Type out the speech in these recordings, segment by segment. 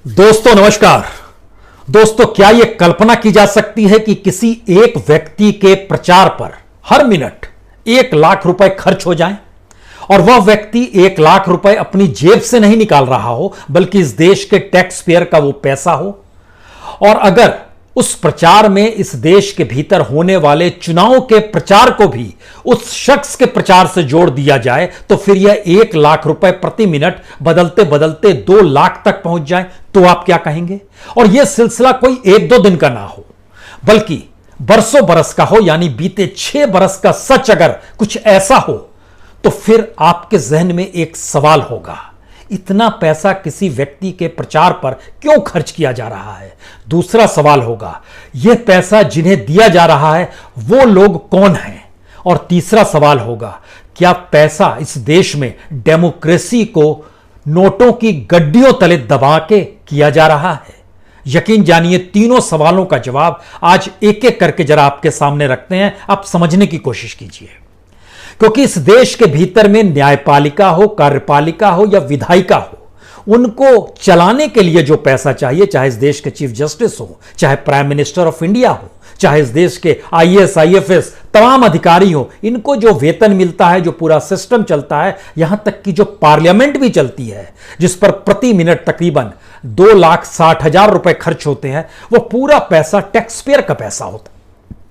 दोस्तों नमस्कार। दोस्तों क्या यह कल्पना की जा सकती है कि किसी एक व्यक्ति के प्रचार पर हर मिनट 1 लाख रुपए खर्च हो जाएं और वह व्यक्ति 1 लाख रुपए अपनी जेब से नहीं निकाल रहा हो बल्कि इस देश के टैक्स पेयर का वो पैसा हो। और अगर उस प्रचार में इस देश के भीतर होने वाले चुनाव के प्रचार को भी उस शख्स के प्रचार से जोड़ दिया जाए तो फिर यह 1 लाख रुपए प्रति मिनट बदलते बदलते 2 लाख तक पहुंच जाए तो आप क्या कहेंगे। और यह सिलसिला कोई 1-2 दिन का ना हो बल्कि बरसों बरस का हो, यानी बीते 6 बरस का सच अगर कुछ ऐसा हो तो फिर आपके जहन में एक सवाल होगा, इतना पैसा किसी व्यक्ति के प्रचार पर क्यों खर्च किया जा रहा है। दूसरा सवाल होगा, यह पैसा जिन्हें दिया जा रहा है वो लोग कौन हैं। और तीसरा सवाल होगा, क्या पैसा इस देश में डेमोक्रेसी को नोटों की गड्डियों तले दबा के किया जा रहा है। यकीन जानिए तीनों सवालों का जवाब आज एक एक करके जरा आपके सामने रखते हैं, आप समझने की कोशिश कीजिए। क्योंकि इस देश के भीतर में न्यायपालिका हो, कार्यपालिका हो या विधायिका हो, उनको चलाने के लिए जो पैसा चाहिए, चाहे इस देश के चीफ जस्टिस हो, चाहे प्राइम मिनिस्टर ऑफ इंडिया हो, चाहे इस देश के आईएएस आईएफएस तमाम अधिकारी हो, इनको जो वेतन मिलता है, जो पूरा सिस्टम चलता है, यहां तक कि जो पार्लियामेंट भी चलती है जिस पर प्रति मिनट तकरीबन 2,60,000 रुपए खर्च होते हैं, वो पूरा पैसा टैक्स पेयर का पैसा होता है।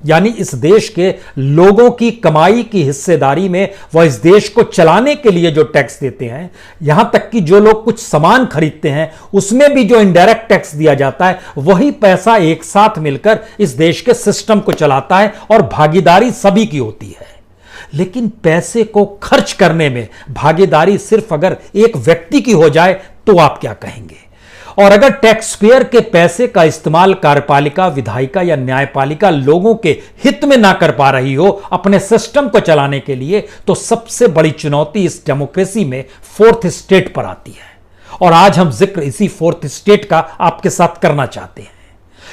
यानी इस देश के लोगों की कमाई की हिस्सेदारी में वह इस देश को चलाने के लिए जो टैक्स देते हैं, यहां तक कि जो लोग कुछ सामान खरीदते हैं उसमें भी जो इनडायरेक्ट टैक्स दिया जाता है, वही पैसा एक साथ मिलकर इस देश के सिस्टम को चलाता है और भागीदारी सभी की होती है। लेकिन पैसे को खर्च करने में भागीदारी सिर्फ अगर एक व्यक्ति की हो जाए तो आप क्या कहेंगे। और अगर टैक्स पेयर के पैसे का इस्तेमाल कार्यपालिका, विधायिका या न्यायपालिका लोगों के हित में ना कर पा रही हो अपने सिस्टम को चलाने के लिए, तो सबसे बड़ी चुनौती इस डेमोक्रेसी में 4th स्टेट पर आती है। और आज हम जिक्र इसी 4th स्टेट का आपके साथ करना चाहते हैं,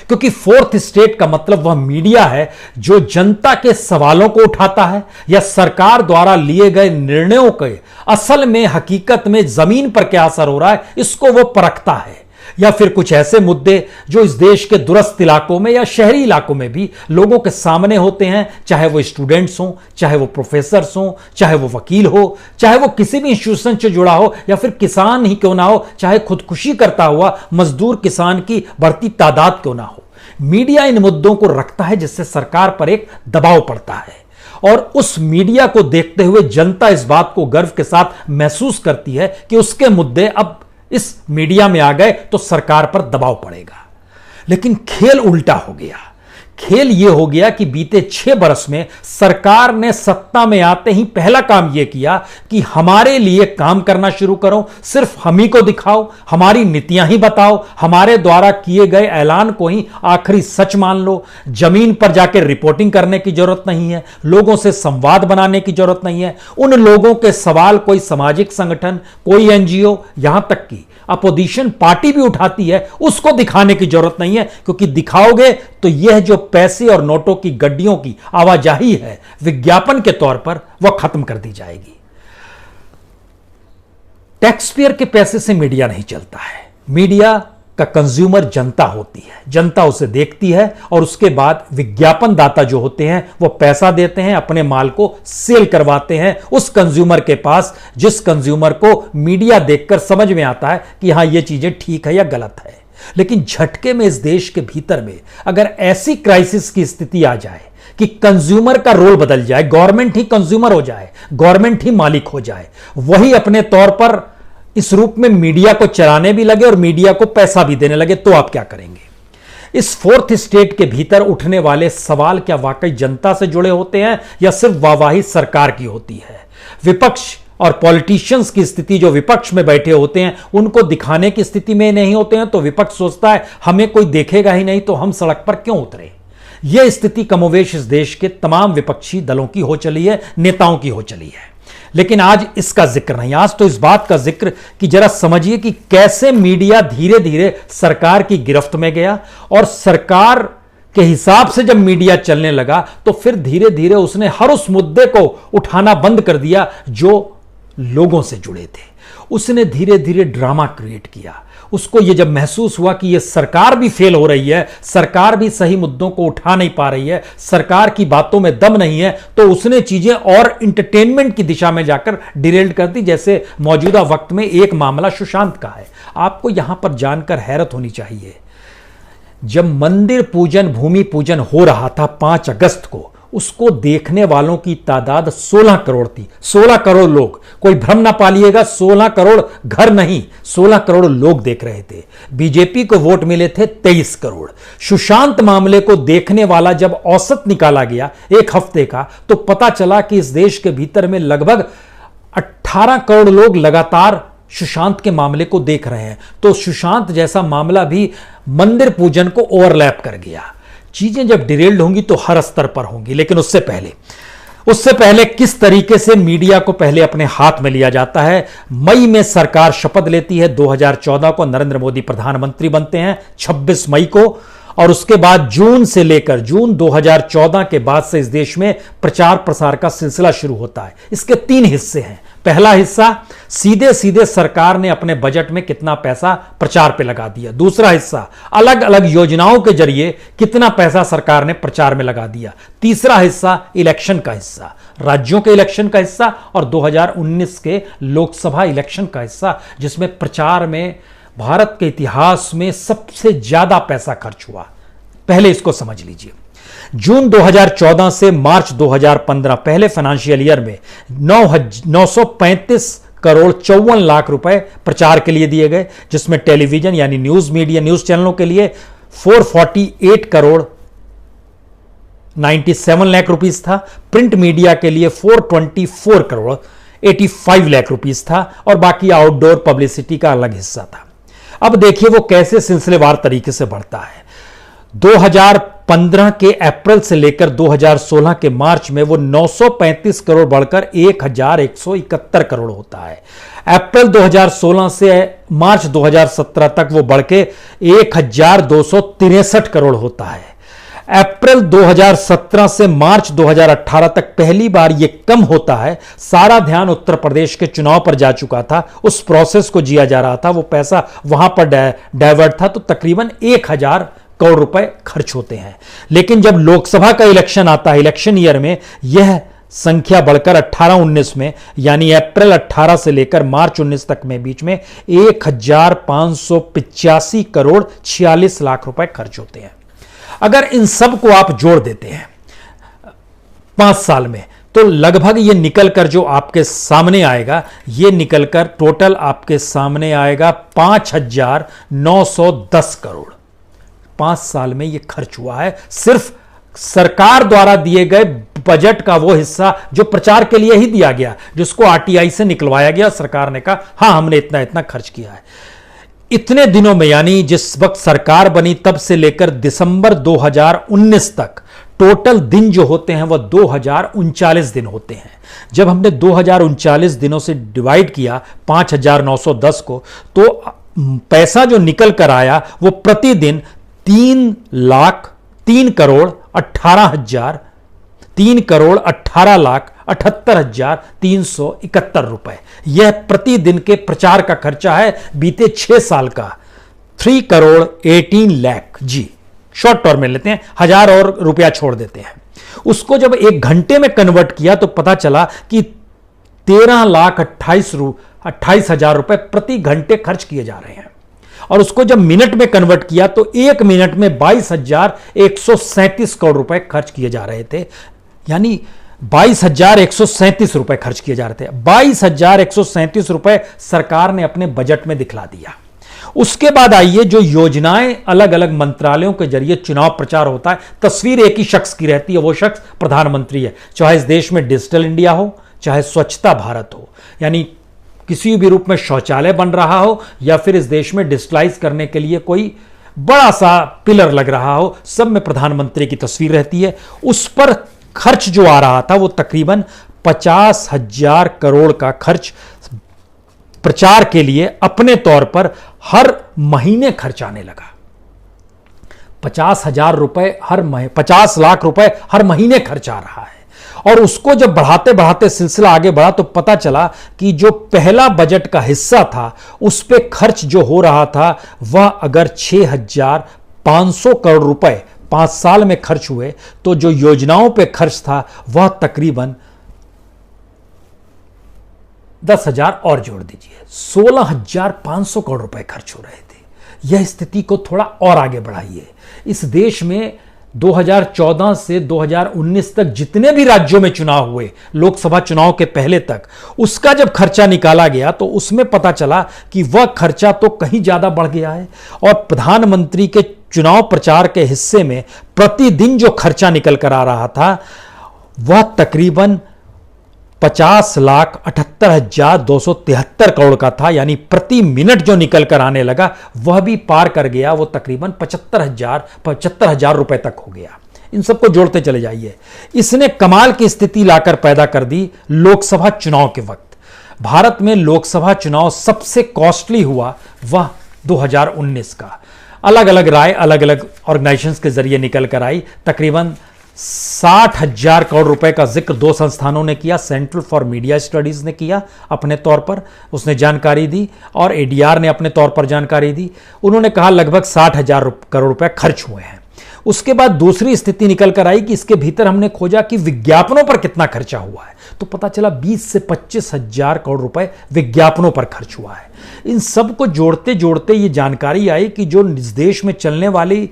क्योंकि 4th स्टेट का मतलब वह मीडिया है जो जनता के सवालों को उठाता है या सरकार द्वारा लिए गए निर्णयों के असल में हकीकत में जमीन पर क्या असर हो रहा है इसको वो परखता है। या फिर कुछ ऐसे मुद्दे जो इस देश के दूरस्थ इलाकों में या शहरी इलाकों में भी लोगों के सामने होते हैं, चाहे वो स्टूडेंट्स हों, चाहे वो प्रोफेसर्स हों, चाहे वो वकील हो, चाहे वो किसी भी इंस्टीट्यूशन से जुड़ा हो, या फिर किसान ही क्यों ना हो, चाहे खुदकुशी करता हुआ मजदूर किसान की बढ़ती तादाद क्यों ना हो। मीडिया इन मुद्दों को रखता है जिससे सरकार पर एक दबाव पड़ता है। और उस मीडिया को देखते हुए जनता इस बात को गर्व के साथ महसूस करती है कि उसके मुद्दे अब इस मीडिया में आ गए तो सरकार पर दबाव पड़ेगा। लेकिन खेल उल्टा हो गया। खेल यह हो गया कि बीते 6 बरस में सरकार ने सत्ता में आते ही पहला काम यह किया कि हमारे लिए काम करना शुरू करो, सिर्फ हम ही को दिखाओ, हमारी नीतियां ही बताओ, हमारे द्वारा किए गए ऐलान को ही आखिरी सच मान लो। जमीन पर जाकर रिपोर्टिंग करने की जरूरत नहीं है, लोगों से संवाद बनाने की जरूरत नहीं है, उन लोगों के सवाल कोई सामाजिक संगठन, कोई एनजीओ, यहां तक कि अपोजिशन पार्टी भी उठाती है, उसको दिखाने की जरूरत नहीं है। क्योंकि दिखाओगे तो यह जो पैसे और नोटों की गड्डियों की आवाजाही है विज्ञापन के तौर पर वह खत्म कर दी जाएगी। टैक्स पेयर के पैसे से मीडिया नहीं चलता है। मीडिया का कंज्यूमर जनता होती है, जनता उसे देखती है और उसके बाद विज्ञापन दाता जो होते हैं वो पैसा देते हैं, अपने माल को सेल करवाते हैं उस कंज्यूमर के पास जिस कंज्यूमर को मीडिया देखकर समझ में आता है कि हां ये चीजें ठीक है या गलत है। लेकिन झटके में इस देश के भीतर में अगर ऐसी क्राइसिस की स्थिति आ जाए कि कंज्यूमर का रोल बदल जाए, गवर्नमेंट ही कंज्यूमर हो जाए, गवर्नमेंट ही मालिक हो जाए, वही अपने तौर पर इस रूप में मीडिया को चलाने भी लगे और मीडिया को पैसा भी देने लगे, तो आप क्या करेंगे। इस 4th स्टेट के भीतर उठने वाले सवाल क्या वाकई जनता से जुड़े होते हैं या सिर्फ वाहवाही सरकार की होती है। विपक्ष और पॉलिटिशियंस की स्थिति, जो विपक्ष में बैठे होते हैं उनको दिखाने की स्थिति में नहीं होते हैं, तो विपक्ष सोचता है हमें कोई देखेगा ही नहीं तो हम सड़क पर क्यों उतरे। यह स्थिति कमोवेश इस देश के तमाम विपक्षी दलों की हो चली है, नेताओं की हो चली है। लेकिन आज इसका जिक्र नहीं, आज तो इस बात का जिक्र कि जरा समझिए कि कैसे मीडिया धीरे धीरे सरकार की गिरफ्त में गया और सरकार के हिसाब से जब मीडिया चलने लगा तो फिर धीरे धीरे उसने हर उस मुद्दे को उठाना बंद कर दिया जो लोगों से जुड़े थे। उसने धीरे धीरे ड्रामा क्रिएट किया। उसको ये जब महसूस हुआ कि ये सरकार भी फेल हो रही है, सरकार भी सही मुद्दों को उठा नहीं पा रही है, सरकार की बातों में दम नहीं है, तो उसने चीजें और इंटरटेनमेंट की दिशा में जाकर डिरेल्ड कर दी। जैसे मौजूदा वक्त में एक मामला सुशांत का है। आपको यहां पर जानकर हैरत होनी चाहिए, जब मंदिर पूजन, भूमि पूजन हो रहा था 5 अगस्त को, उसको देखने वालों की तादाद 16 करोड़ थी। 16 करोड़ लोग, कोई भ्रम ना पालिएगा, 16 करोड़ घर नहीं, 16 करोड़ लोग देख रहे थे। बीजेपी को वोट मिले थे 23 करोड़। सुशांत मामले को देखने वाला जब औसत निकाला गया एक हफ्ते का, तो पता चला कि इस देश के भीतर में लगभग 18 करोड़ लोग लगातार सुशांत के मामले को देख रहे हैं। तो सुशांत जैसा मामला भी मंदिर पूजन को ओवरलैप कर गया। चीजें जब डिरेल्ड होंगी तो हर स्तर पर होंगी, लेकिन उससे पहले किस तरीके से मीडिया को पहले अपने हाथ में लिया जाता है। मई में सरकार शपथ लेती है, 2014 को नरेंद्र मोदी प्रधानमंत्री बनते हैं 26 मई को, और उसके बाद जून 2014 के बाद से इस देश में प्रचार प्रसार का सिलसिला शुरू होता है। इसके 3 हिस्से हैं। पहला हिस्सा, सीधे सीधे सरकार ने अपने बजट में कितना पैसा प्रचार पे लगा दिया। दूसरा हिस्सा, अलग अलग योजनाओं के जरिए कितना पैसा सरकार ने प्रचार में लगा दिया। तीसरा हिस्सा, इलेक्शन का हिस्सा, राज्यों के इलेक्शन का हिस्सा, और 2019 के लोकसभा इलेक्शन का हिस्सा, जिसमें प्रचार में भारत के इतिहास में सबसे ज्यादा पैसा खर्च हुआ। पहले इसको समझ लीजिए। जून 2014 से मार्च 2015 पहले फाइनेंशियल ईयर में 935 करोड़ 54 लाख रुपए प्रचार के लिए दिए गए, जिसमें टेलीविजन यानी न्यूज मीडिया, न्यूज चैनलों के लिए 448 करोड़ 97 लाख रुपीस था, प्रिंट मीडिया के लिए 424 करोड़ 85 लाख रुपीस था, और बाकी आउटडोर पब्लिसिटी का अलग हिस्सा था। अब देखिए वो कैसे सिलसिलेवार तरीके से बढ़ता है। 2015 के अप्रैल से लेकर 2016 के मार्च में वो 935 करोड़ बढ़कर 1171 करोड़ होता है। अप्रैल 2016 से मार्च 2017 तक वो बढ़ के 1263 करोड़ होता है। अप्रैल 2017 से मार्च 2018 तक पहली बार यह कम होता है। सारा ध्यान उत्तर प्रदेश के चुनाव पर जा चुका था, उस प्रोसेस को जिया जा रहा था, वो पैसा वहां पर डाइवर्ट था, तो तकरीबन 1000 करोड़ रुपए खर्च होते हैं। लेकिन जब लोकसभा का इलेक्शन आता है, इलेक्शन ईयर में, यह संख्या बढ़कर 18-19 में, यानी अप्रैल 18 से लेकर मार्च 19 तक में बीच में 1585 करोड़ 46 लाख रुपए खर्च होते हैं। अगर इन सब को आप जोड़ देते हैं 5 साल में, तो लगभग ये निकलकर जो आपके सामने आएगा, ये निकलकर टोटल आपके सामने आएगा 5910 करोड़। 5 साल में ये खर्च हुआ है, सिर्फ सरकार द्वारा दिए गए बजट का वो हिस्सा जो प्रचार के लिए ही दिया गया, जिसको आरटीआई से निकलवाया गया। सरकार ने कहा हां हमने इतना इतना खर्च किया है। इतने दिनों में, यानी जिस वक्त सरकार बनी तब से लेकर दिसंबर 2019 तक टोटल दिन जो होते हैं वह 2039 दिन होते हैं। जब हमने 2039 दिनों से डिवाइड किया 5910 को, तो पैसा जो निकल कर आया वो प्रतिदिन 3,18,78,371 रुपए, यह प्रतिदिन के प्रचार का खर्चा है बीते 6 साल का। 3,18,00,000 जी, शॉर्ट टर्म में लेते हैं, 1000 और रुपया छोड़ देते हैं। उसको जब 1 घंटे में कन्वर्ट किया तो पता चला कि 13,28,000 रुपए प्रति घंटे खर्च किए जा रहे हैं। और उसको जब मिनट में कन्वर्ट किया तो 1 मिनट में 22,137 करोड़ रुपए खर्च किए जा रहे थे, यानी 22,137 रुपए खर्च किए जा रहे थे। 22,137 रुपए सरकार ने अपने बजट में दिखला दिया। उसके बाद आइए, जो योजनाएं अलग अलग मंत्रालयों के जरिए चुनाव प्रचार होता है, तस्वीर एक ही शख्स की रहती है, वो शख्स प्रधानमंत्री है। चाहे इस देश में डिजिटल इंडिया हो, चाहे स्वच्छता भारत हो, यानी किसी भी रूप में शौचालय बन रहा हो, या फिर इस देश में डिजिटलाइज करने के लिए कोई बड़ा सा पिलर लग रहा हो, सब में प्रधानमंत्री की तस्वीर रहती है। उस पर खर्च जो आ रहा था वो तकरीबन 50,000 करोड़ का खर्च प्रचार के लिए अपने तौर पर हर महीने खर्च आने लगा। 50,000 रुपए 50 लाख रुपए हर महीने खर्च आ रहा है। और उसको जब बढ़ाते बढ़ाते सिलसिला आगे बढ़ा तो पता चला कि जो पहला बजट का हिस्सा था उस पे खर्च जो हो रहा था वह अगर 6,500 करोड़ रुपए 5 साल में खर्च हुए तो जो योजनाओं पे खर्च था वह तकरीबन 10,000 और जोड़ दीजिए 16,500 करोड़ रुपए खर्च हो रहे थे। यह स्थिति को थोड़ा और आगे बढ़ाइए। इस देश में 2014 से 2019 तक जितने भी राज्यों में चुनाव हुए, लोकसभा चुनाव के पहले तक, उसका जब खर्चा निकाला गया तो उसमें पता चला कि वह खर्चा तो कहीं ज्यादा बढ़ गया है। और प्रधानमंत्री के चुनाव प्रचार के हिस्से में प्रतिदिन जो खर्चा निकल कर आ रहा था वह तकरीबन 50,78,273 करोड़ का था, यानी प्रति मिनट जो निकल कर आने लगा वह भी पार कर गया, वो तकरीबन 75,000 रुपए तक हो गया। इन सबको जोड़ते चले जाइए। इसने कमाल की स्थिति लाकर पैदा कर दी लोकसभा चुनाव के वक्त। भारत में लोकसभा चुनाव सबसे कॉस्टली हुआ वह 2019 का। अलग अलग राय अलग अलग ऑर्गेनाइजेशंस के जरिए निकल कर आई। तकरीबन 60,000 करोड़ रुपए का जिक्र 2 संस्थानों ने किया। सेंट्रल फॉर मीडिया स्टडीज ने किया अपने तौर पर, उसने जानकारी दी, और एडीआर ने अपने तौर पर जानकारी दी। उन्होंने कहा लगभग 60,000 करोड़ रुपए खर्च हुए हैं। उसके बाद दूसरी स्थिति निकल कर आई कि इसके भीतर हमने खोजा कि विज्ञापनों पर कितना खर्चा हुआ है, तो पता चला 20 से 25,000 करोड़ रुपए विज्ञापनों पर खर्च हुआ है। इन सब को जोड़ते जोड़ते ये जानकारी आई कि जो देश में चलने वाली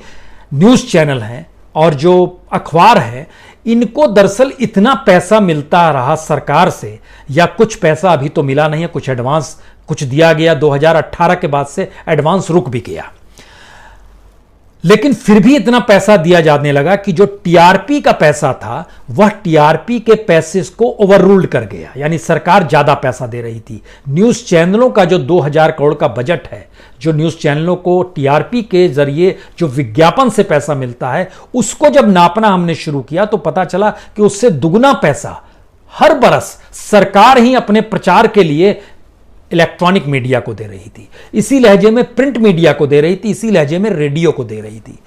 न्यूज चैनल हैं और जो अखबार है, इनको दरअसल इतना पैसा मिलता रहा सरकार से, या कुछ पैसा अभी तो मिला नहीं है, कुछ एडवांस कुछ दिया गया 2018 के बाद से एडवांस रुक भी गया, लेकिन फिर भी इतना पैसा दिया जाने लगा कि जो टीआरपी का पैसा था वह टीआरपी के पैसे को ओवर रूल्ड कर गया, यानी सरकार ज्यादा पैसा दे रही थी। न्यूज चैनलों का जो 2,000 करोड़ का बजट है, जो न्यूज चैनलों को टीआरपी के जरिए जो विज्ञापन से पैसा मिलता है, उसको जब नापना हमने शुरू किया तो पता चला कि उससे दुगना पैसा हर बरस सरकार ही अपने प्रचार के लिए इलेक्ट्रॉनिक मीडिया को दे रही थी, इसी लहजे में प्रिंट मीडिया को दे रही थी, इसी लहजे में रेडियो को दे रही थी।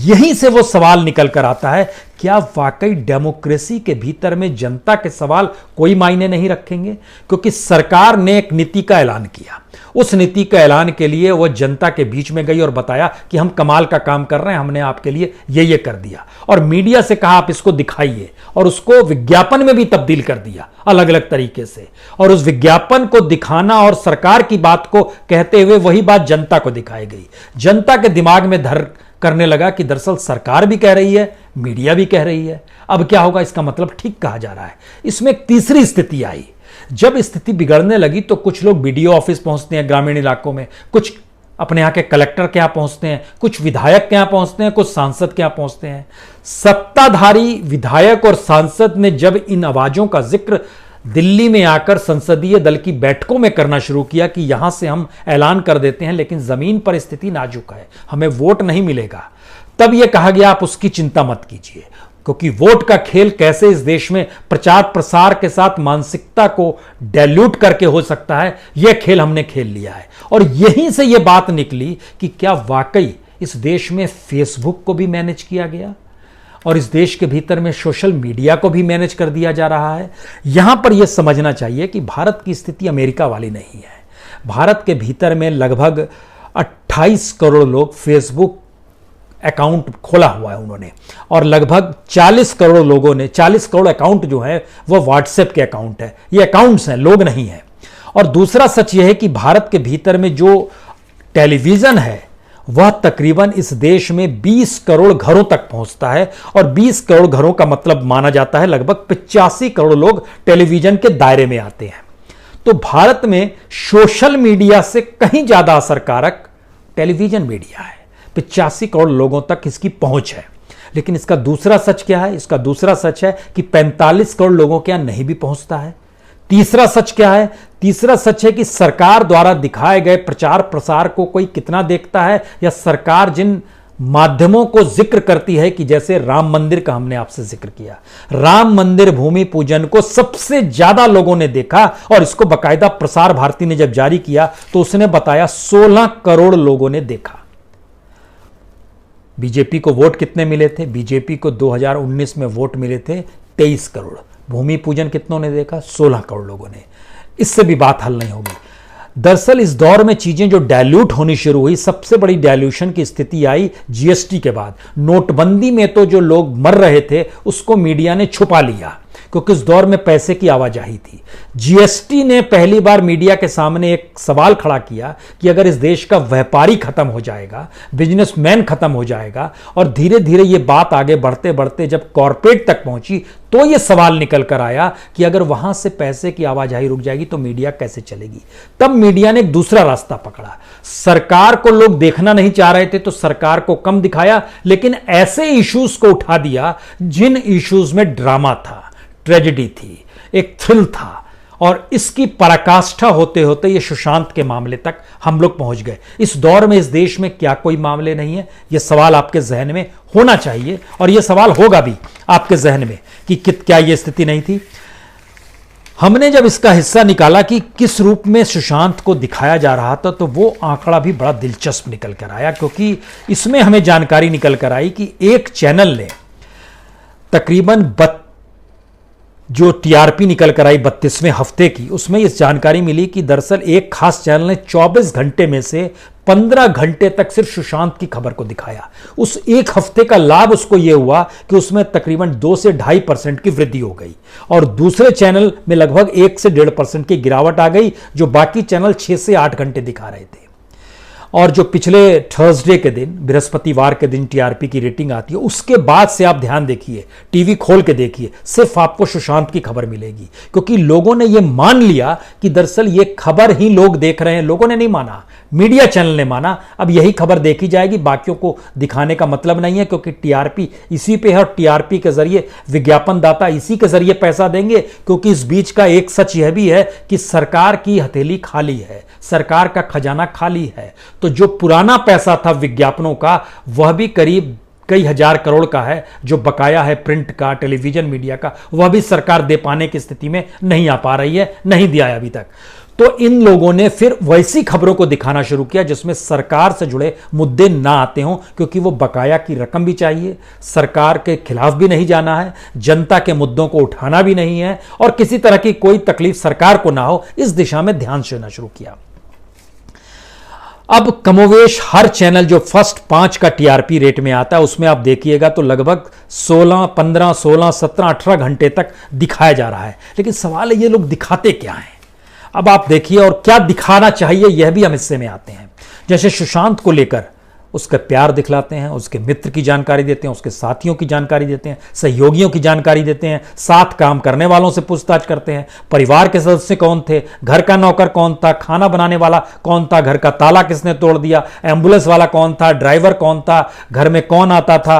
यहीं से वो सवाल निकल कर आता है, क्या वाकई डेमोक्रेसी के भीतर में जनता के सवाल कोई मायने नहीं रखेंगे? क्योंकि सरकार ने एक नीति का ऐलान किया, उस नीति का ऐलान के लिए वो जनता के बीच में गई और बताया कि हम कमाल का काम कर रहे हैं, हमने आपके लिए ये कर दिया, और मीडिया से कहा आप इसको दिखाइए, और उसको विज्ञापन में भी तब्दील कर दिया अलग अलग तरीके से। और उस विज्ञापन को दिखाना और सरकार की बात को कहते हुए वही बात जनता को दिखाई गई। जनता के दिमाग में धर करने लगा कि दरअसल सरकार भी कह रही है, मीडिया भी कह रही है, अब क्या होगा, इसका मतलब ठीक कहा जा रहा है। इसमें एक तीसरी स्थिति आई। जब स्थिति बिगड़ने लगी तो कुछ लोग बीडीओ ऑफिस पहुंचते हैं ग्रामीण इलाकों में, कुछ अपने यहाँ के कलेक्टर के यहाँ पहुंचते हैं, कुछ विधायक के यहाँ पहुंचते हैं, कुछ सांसद के यहाँ पहुंचते हैं। सत्ताधारी विधायक और सांसद ने जब इन आवाजों का जिक्र दिल्ली में आकर संसदीय दल की बैठकों में करना शुरू किया कि यहां से हम ऐलान कर देते हैं, लेकिन जमीन पर स्थिति नाजुक है, हमें वोट नहीं मिलेगा, तब यह कहा गया आप उसकी चिंता मत कीजिए, क्योंकि वोट का खेल कैसे इस देश में प्रचार प्रसार के साथ मानसिकता को डाइल्यूट करके हो सकता है, यह खेल हमने खेल लिया है। और यहीं से यह बात निकली कि क्या वाकई इस देश में फेसबुक को भी मैनेज किया गया और इस देश के भीतर में सोशल मीडिया को भी मैनेज कर दिया जा रहा है। यहां पर यह समझना चाहिए कि भारत की स्थिति अमेरिका वाली नहीं है। भारत के भीतर में लगभग 28 करोड़ लोग फेसबुक अकाउंट खोला हुआ है उन्होंने, और लगभग 40 करोड़ लोगों ने 40 करोड़ अकाउंट जो है वो व्हाट्सएप के अकाउंट है। ये अकाउंट्स हैं, लोग नहीं हैं। और दूसरा सच यह है कि भारत के भीतर में जो टेलीविजन है वह तकरीबन इस देश में 20 करोड़ घरों तक पहुंचता है, और 20 करोड़ घरों का मतलब माना जाता है लगभग 85 करोड़ लोग टेलीविजन के दायरे में आते हैं। तो भारत में सोशल मीडिया से कहीं ज्यादा असरकारक टेलीविजन मीडिया है। 85 करोड़ लोगों तक इसकी पहुंच है। लेकिन इसका दूसरा सच क्या है? इसका दूसरा सच है कि 45 करोड़ लोगों के यहां नहीं भी पहुंचता है। तीसरा सच क्या है? तीसरा सच है कि सरकार द्वारा दिखाए गए प्रचार प्रसार को कोई कितना देखता है, या सरकार जिन माध्यमों को जिक्र करती है, कि जैसे राम मंदिर का हमने आपसे जिक्र किया, राम मंदिर भूमि पूजन को सबसे ज्यादा लोगों ने देखा, और इसको बाकायदा प्रसार भारती ने जब जारी किया तो उसने बताया 16 करोड़ लोगों ने देखा। बीजेपी को वोट कितने मिले थे? बीजेपी को 2019 में वोट मिले थे 23 करोड़। भूमि पूजन कितनों ने देखा? 16 करोड़ लोगों ने। इससे भी बात हल नहीं होगी। दरअसल इस दौर में चीजें जो डाइल्यूट होनी शुरू हुई, सबसे बड़ी डाइल्यूशन की स्थिति आई जीएसटी के बाद। नोटबंदी में तो जो लोग मर रहे थे उसको मीडिया ने छुपा लिया क्योंकि उस दौर में पैसे की आवाजाही थी। जीएसटी ने पहली बार मीडिया के सामने एक सवाल खड़ा किया कि अगर इस देश का व्यापारी खत्म हो जाएगा, बिजनेसमैन खत्म हो जाएगा, और धीरे धीरे ये बात आगे बढ़ते बढ़ते जब कॉर्पोरेट तक पहुंची तो ये सवाल निकल कर आया कि अगर वहां से पैसे की आवाजाही रुक जाएगी तो मीडिया कैसे चलेगी। तब मीडिया ने एक दूसरा रास्ता पकड़ा। सरकार को लोग देखना नहीं चाह रहे थे तो सरकार को कम दिखाया, लेकिन ऐसे इश्यूज को उठा दिया जिन इश्यूज में ड्रामा था, ट्रेजेडी थी, एक थ्रिल था। और इसकी पराकाष्ठा होते होते ये सुशांत के मामले तक हम लोग पहुंच गए। इस दौर में इस देश में क्या कोई मामले नहीं है? यह सवाल आपके जहन में होना चाहिए और यह सवाल होगा भी आपके जहन में कि क्या यह स्थिति नहीं थी। हमने जब इसका हिस्सा निकाला कि किस रूप में सुशांत को दिखाया जा रहा था तो वो आंकड़ा भी बड़ा दिलचस्प निकल कर आया, क्योंकि इसमें हमें जानकारी निकल कर आई कि एक चैनल ने तकरीबन जो टीआरपी निकल कर आई 32वें हफ्ते की, उसमें इस जानकारी मिली कि दरअसल एक खास चैनल ने 24 घंटे में से 15 घंटे तक सिर्फ सुशांत की खबर को दिखाया। उस एक हफ्ते का लाभ उसको यह हुआ कि उसमें तकरीबन 2 से 2.5% की वृद्धि हो गई और दूसरे चैनल में लगभग 1 से 1.5% की गिरावट आ गई, जो बाकी चैनल 6 से 8 घंटे दिखा रहे थे। और जो पिछले थर्सडे के दिन, बृहस्पतिवार के दिन टीआरपी की रेटिंग आती है, उसके बाद से आप ध्यान देखिए, टीवी खोल के देखिए, सिर्फ आपको सुशांत की खबर मिलेगी, क्योंकि लोगों ने यह मान लिया कि दरअसल यह खबर ही लोग देख रहे हैं। लोगों ने नहीं माना, मीडिया चैनल ने माना। अब यही खबर देखी जाएगी, बाकियों को दिखाने का मतलब नहीं है, क्योंकि टीआरपी इसी पे है और टीआरपी के जरिए विज्ञापन दाता इसी के जरिए पैसा देंगे। क्योंकि इस बीच का एक सच यह भी है कि सरकार की हथेली खाली है, सरकार का खजाना खाली है। तो जो पुराना पैसा था विज्ञापनों का, वह भी करीब कई हजार करोड़ का है। जो बकाया है प्रिंट का, टेलीविजन मीडिया का, वह भी सरकार दे पाने की स्थिति में नहीं आ पा रही है, नहीं दिया है अभी तक। तो इन लोगों ने फिर वैसी खबरों को दिखाना शुरू किया जिसमें सरकार से जुड़े मुद्दे ना आते हों, क्योंकि वो बकाया की रकम भी चाहिए, सरकार के खिलाफ भी नहीं जाना है, जनता के मुद्दों को उठाना भी नहीं है और किसी तरह की कोई तकलीफ सरकार को ना हो, इस दिशा में ध्यान देना शुरू किया। अब कमोवेश हर चैनल जो फर्स्ट 5 का टीआरपी रेट में आता है उसमें आप देखिएगा तो लगभग 16, 15, 16, 17, 18 घंटे तक दिखाया जा रहा है। लेकिन सवाल है ये लोग दिखाते क्या हैं? अब आप देखिए, और क्या दिखाना चाहिए यह भी हम हिस्से में आते हैं। जैसे सुशांत को लेकर उसका प्यार दिखलाते हैं, उसके मित्र की जानकारी देते हैं, उसके साथियों की जानकारी देते हैं, सहयोगियों की जानकारी देते हैं, साथ काम करने वालों से पूछताछ करते हैं, परिवार के सदस्य कौन थे, घर का नौकर कौन था, खाना बनाने वाला कौन था, घर का ताला किसने तोड़ दिया, एम्बुलेंस वाला कौन था, ड्राइवर कौन था, घर में कौन आता था,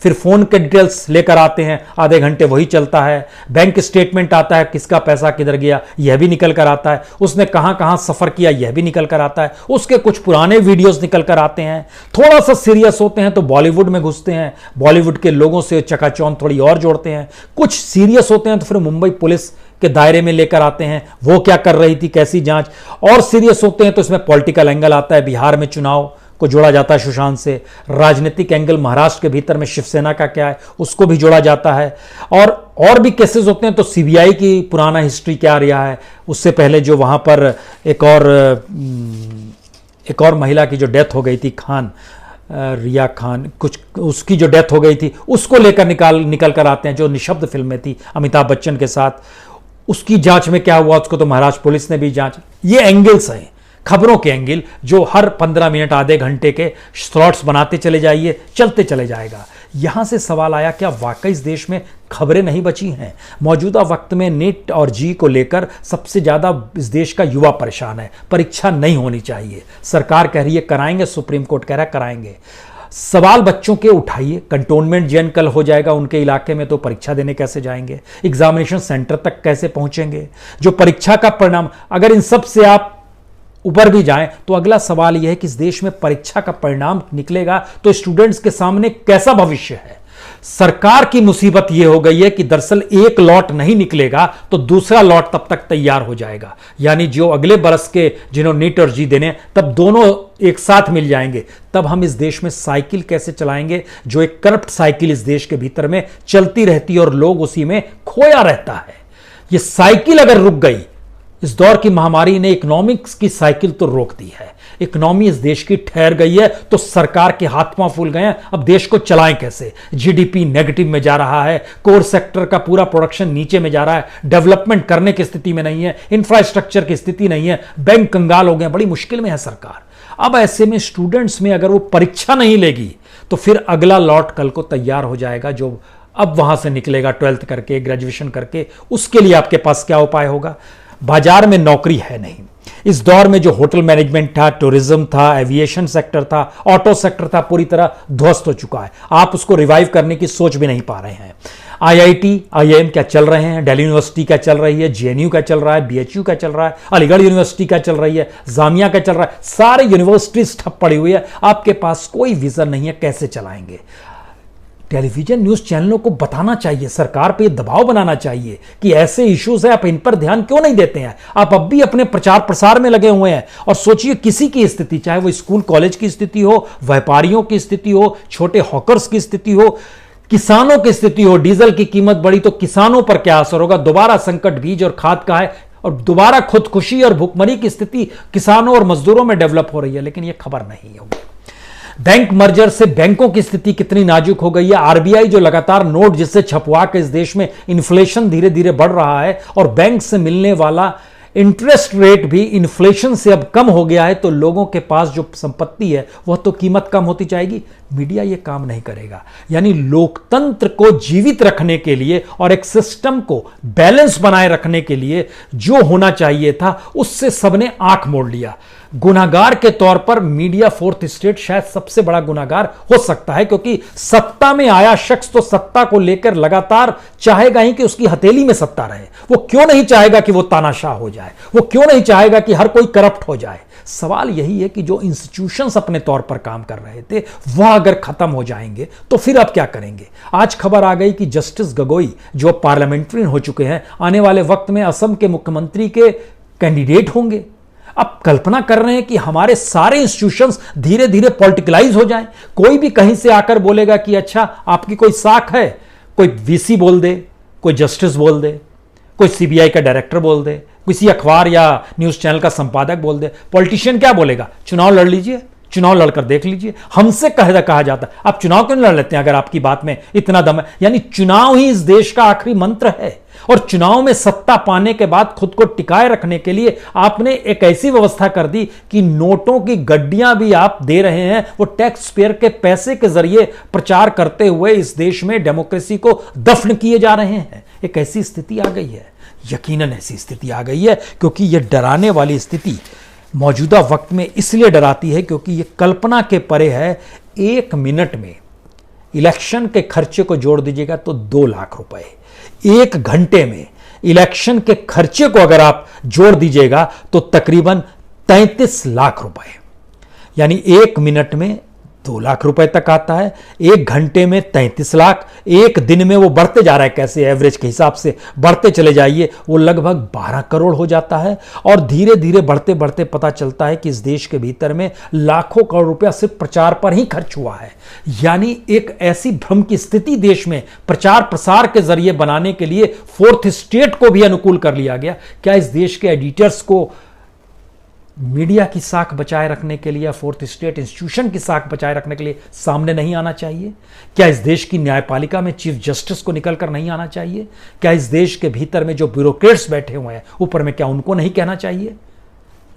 फिर फोन के डिटेल्स लेकर आते हैं, आधे घंटे वही चलता है, बैंक स्टेटमेंट आता है, किसका पैसा किधर गया यह भी निकल कर आता है, उसने कहां कहां सफर किया यह भी निकल कर आता है, उसके कुछ पुराने वीडियोस निकल कर आते हैं। थोड़ा सा सीरियस होते हैं तो बॉलीवुड में घुसते हैं, बॉलीवुड के लोगों से चकाचौंध थोड़ी और जोड़ते हैं। कुछ सीरियस होते हैं तो फिर मुंबई पुलिस के दायरे में लेकर आते हैं, वो क्या कर रही थी, कैसी जांच। और सीरियस होते हैं तो इसमें पॉलिटिकल एंगल आता है, बिहार में चुनाव को जोड़ा जाता है सुशांत से, राजनीतिक एंगल महाराष्ट्र के भीतर में शिवसेना का क्या है उसको भी जोड़ा जाता है, और भी केसेस होते हैं तो सीबीआई की पुराना हिस्ट्री क्या रहा है, उससे पहले जो वहां पर एक और महिला की जो डेथ हो गई थी, रिया खान कुछ, उसकी जो डेथ हो गई थी उसको लेकर निकल कर आते हैं, जो निशब्द फिल्म में थी अमिताभ बच्चन के साथ, उसकी जांच में क्या हुआ, उसको तो महाराष्ट्र पुलिस ने भी जांच। ये एंगल्स हैं, खबरों के एंगल, जो हर 15 मिनट आधे घंटे के स्लॉट्स बनाते चले जाइए, चलते चले जाएगा। यहां से सवाल आया, क्या वाकई इस देश में खबरें नहीं बची हैं? मौजूदा वक्त में नीट और जी को लेकर सबसे ज्यादा इस देश का युवा परेशान है। परीक्षा नहीं होनी चाहिए, सरकार कह रही है कराएंगे, सुप्रीम कोर्ट कह रहा है कराएंगे। सवाल बच्चों के उठाइए, कंटोनमेंट जोन कल हो जाएगा उनके इलाके में तो परीक्षा देने कैसे जाएंगे, एग्जामिनेशन सेंटर तक कैसे पहुंचेंगे, जो परीक्षा का परिणाम, अगर इन सब से आप ऊपर भी जाएं तो अगला सवाल यह है कि इस देश में परीक्षा का परिणाम निकलेगा तो स्टूडेंट्स के सामने कैसा भविष्य है। सरकार की मुसीबत यह हो गई है कि दरअसल एक लॉट नहीं निकलेगा तो दूसरा लॉट तब तक तैयार हो जाएगा, यानी जो अगले बरस के जिन्होंने नीट और जी देने तब दोनों एक साथ मिल जाएंगे। तब हम इस देश में साइकिल कैसे चलाएंगे, जो एक करप्ट साइकिल इस देश के भीतर में चलती रहती है और लोग उसी में खोया रहता है। यह साइकिल अगर रुक गई, इस दौर की महामारी ने इकोनॉमिक्स की साइकिल तो रोक दी है, इकोनॉमी इस देश की ठहर गई है, तो सरकार के हाथ पांव फूल गए हैं, अब देश को चलाएं कैसे। जीडीपी नेगेटिव में जा रहा है, कोर सेक्टर का पूरा प्रोडक्शन नीचे में जा रहा है, डेवलपमेंट करने की स्थिति में नहीं है, इंफ्रास्ट्रक्चर की स्थिति नहीं है, बैंक कंगाल हो गए, बड़ी मुश्किल में है सरकार। अब ऐसे में स्टूडेंट्स में अगर वो परीक्षा नहीं लेगी तो फिर अगला लॉट कल को तैयार हो जाएगा, जो अब वहां से निकलेगा 12th करके, ग्रेजुएशन करके। उसके लिए आपके पास क्या उपाय होगा? बाजार में नौकरी है नहीं। इस दौर में जो होटल मैनेजमेंट था, टूरिज्म था, एविएशन सेक्टर था, ऑटो सेक्टर था, पूरी तरह ध्वस्त हो चुका है। आप उसको रिवाइव करने की सोच भी नहीं पा रहे हैं। आईआईटी, आईआईएम क्या चल रहे हैं, दिल्ली यूनिवर्सिटी क्या चल रही है, जेएनयू क्या चल रहा है, बीएचयू क्या चल रहा है, अलीगढ़ यूनिवर्सिटी क्या चल रही है, जामिया क्या चल रहा है, सारे यूनिवर्सिटीज ठप पड़ी हुई है। आपके पास कोई विजन नहीं है, कैसे चलाएंगे? टेलीविजन न्यूज चैनलों को बताना चाहिए, सरकार पे दबाव बनाना चाहिए कि ऐसे इश्यूज है, आप इन पर ध्यान क्यों नहीं देते हैं। आप अब भी अपने प्रचार प्रसार में लगे हुए हैं। और सोचिए किसी की स्थिति, चाहे वो स्कूल कॉलेज की स्थिति हो, व्यापारियों की स्थिति हो, छोटे हॉकर्स की स्थिति हो, किसानों की स्थिति हो, डीजल की कीमत बढ़ी तो किसानों पर क्या असर होगा। दोबारा संकट बीज और खाद का है और दोबारा खुदकुशी और भुखमरी की स्थिति किसानों और मजदूरों में डेवलप हो रही है, लेकिन यह खबर नहीं होगी। बैंक मर्जर से बैंकों की स्थिति कितनी नाजुक हो गई है। आरबीआई जो लगातार नोट जिससे छपवा के इस देश में इन्फ्लेशन धीरे धीरे बढ़ रहा है और बैंक से मिलने वाला इंटरेस्ट रेट भी इन्फ्लेशन से अब कम हो गया है, तो लोगों के पास जो संपत्ति है वह तो कीमत कम होती जाएगी। मीडिया ये काम नहीं करेगा। यानी लोकतंत्र को जीवित रखने के लिए और एक सिस्टम को बैलेंस बनाए रखने के लिए जो होना चाहिए था उससे सबने आंख मोड़ लिया। गुनाहगार के तौर पर मीडिया, फोर्थ स्टेट शायद सबसे बड़ा गुनाहगार हो सकता है, क्योंकि सत्ता में आया शख्स तो सत्ता को लेकर लगातार चाहेगा ही कि उसकी हथेली में सत्ता रहे। वो क्यों नहीं चाहेगा कि वो तानाशाह हो जाए, वो क्यों नहीं चाहेगा कि हर कोई करप्ट हो जाए। सवाल यही है कि जो इंस्टीट्यूशंस अपने तौर पर काम कर रहे थे वह अगर खत्म हो जाएंगे तो फिर आप क्या करेंगे। आज खबर आ गई कि जस्टिस गोगोई जो पार्लियामेंट्रियन हो चुके हैं, आने वाले वक्त में असम के मुख्यमंत्री के कैंडिडेट होंगे। अब कल्पना कर रहे हैं कि हमारे सारे इंस्टीट्यूशंस धीरे धीरे पॉलिटिकलाइज हो जाएं। कोई भी कहीं से आकर बोलेगा कि अच्छा आपकी कोई साख है, कोई वीसी बोल दे, कोई जस्टिस बोल दे, कोई सीबीआई का डायरेक्टर बोल दे, किसी अखबार या न्यूज चैनल का संपादक बोल दे। पॉलिटिशियन क्या बोलेगा? चुनाव लड़ लीजिए, चुनाव लड़कर देख लीजिए। हमसे कहा जाता है आप चुनाव क्यों लड़ लेते हैं अगर आपकी बात में इतना दम है। यानी चुनाव ही इस देश का आखिरी मंत्र है और चुनाव में सत्ता पाने के बाद खुद को टिकाए रखने के लिए आपने एक ऐसी व्यवस्था कर दी कि नोटों की गड्डियां भी आप दे रहे हैं। वो टैक्स पेयर के पैसे के जरिए प्रचार करते हुए इस देश में डेमोक्रेसी को दफन किए जा रहे हैं। एक ऐसी स्थिति आ गई है, यकीनन ऐसी स्थिति आ गई है, क्योंकि यह डराने वाली स्थिति मौजूदा वक्त में इसलिए डराती है क्योंकि यह कल्पना के परे है। 1 मिनट में इलेक्शन के खर्चे को जोड़ दीजिएगा तो 2 लाख रुपए, 1 घंटे में इलेक्शन के खर्चे को अगर आप जोड़ दीजिएगा तो तकरीबन 33 लाख रुपए। यानी 1 मिनट में 2 लाख रुपए तक आता है, 1 घंटे में 33 लाख, 1 दिन में वो बढ़ते जा रहा है। कैसे एवरेज के हिसाब से बढ़ते चले जाइए, वो लगभग 12 करोड़ हो जाता है। और धीरे धीरे बढ़ते बढ़ते पता चलता है कि इस देश के भीतर में लाखों करोड़ रुपया सिर्फ प्रचार पर ही खर्च हुआ है। यानी एक ऐसी भ्रम की स्थिति देश में प्रचार प्रसार के जरिए बनाने के लिए फोर्थ स्टेट को भी अनुकूल कर लिया गया। क्या इस देश के एडिटर्स को मीडिया की साख बचाए रखने के लिए, फोर्थ स्टेट इंस्टीट्यूशन की साख बचाए रखने के लिए सामने नहीं आना चाहिए? क्या इस देश की न्यायपालिका में चीफ जस्टिस को निकलकर नहीं आना चाहिए? क्या इस देश के भीतर में जो ब्यूरोक्रेट्स बैठे हुए हैं ऊपर में, क्या उनको नहीं कहना चाहिए?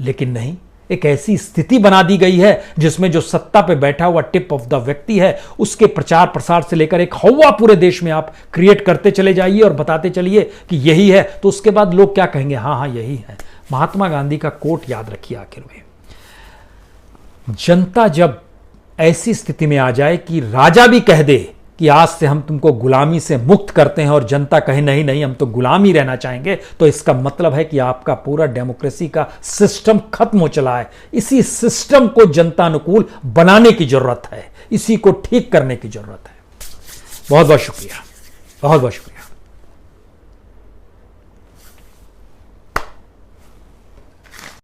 लेकिन नहीं, एक ऐसी स्थिति बना दी गई है जिसमें जो सत्ता पे बैठा हुआ टिप ऑफ द व्यक्ति है उसके प्रचार प्रसार से लेकर एक हवा पूरे देश में आप क्रिएट करते चले जाइए और बताते चलिए कि यही है, तो उसके बाद लोग क्या कहेंगे? हाँ हाँ यही है। महात्मा गांधी का कोट याद रखिए आखिर में, जनता जब ऐसी स्थिति में आ जाए कि राजा भी कह दे कि आज से हम तुमको गुलामी से मुक्त करते हैं और जनता कहे नहीं नहीं हम तो गुलाम ही रहना चाहेंगे, तो इसका मतलब है कि आपका पूरा डेमोक्रेसी का सिस्टम खत्म हो चला है। इसी सिस्टम को जनता अनुकूल बनाने की जरूरत है, इसी को ठीक करने की जरूरत है। बहुत बहुत शुक्रिया, बहुत बहुत शुक्रिया।